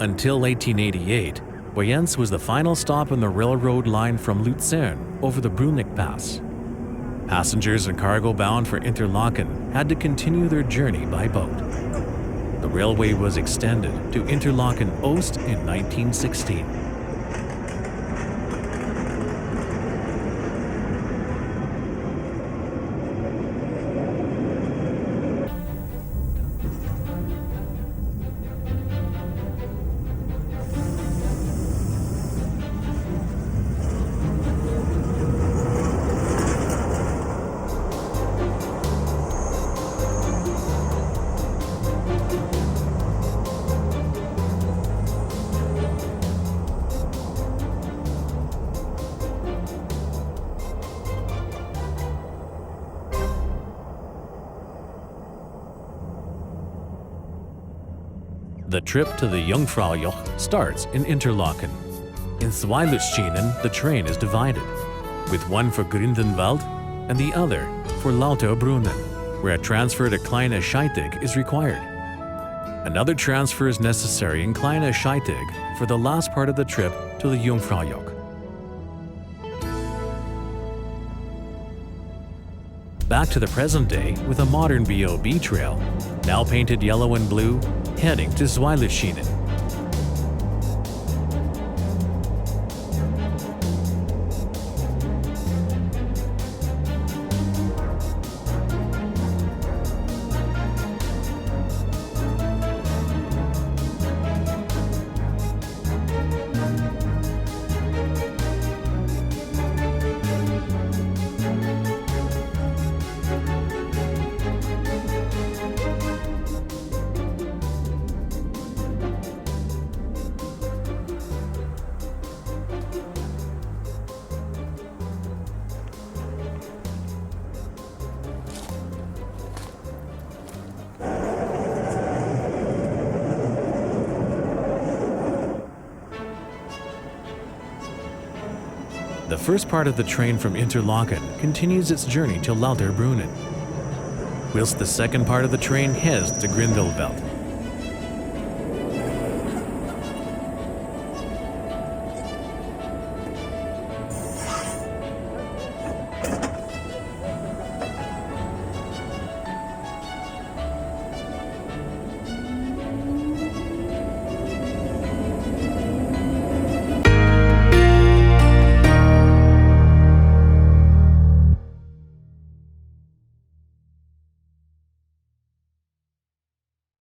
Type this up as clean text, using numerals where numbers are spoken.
Until 1888, Brienz was the final stop on the railroad line from Luzern over the Bruneck Pass. Passengers and cargo bound for Interlaken had to continue their journey by boat. The railway was extended to Interlaken Oost in 1916. The trip to the Jungfraujoch starts in Interlaken. In Zweiluschinen, the train is divided, with one for Grindelwald and the other for Lauterbrunnen, where a transfer to Kleine Scheidegg is required. Another transfer is necessary in Kleine Scheidegg for the last part of the trip to the Jungfraujoch. Back to the present day with a modern BOB trail, now painted yellow and blue, heading to Zweiluschinen. The first part of the train from Interlaken continues its journey to Lauterbrunnen, whilst the second part of the train heads to Grindelwald.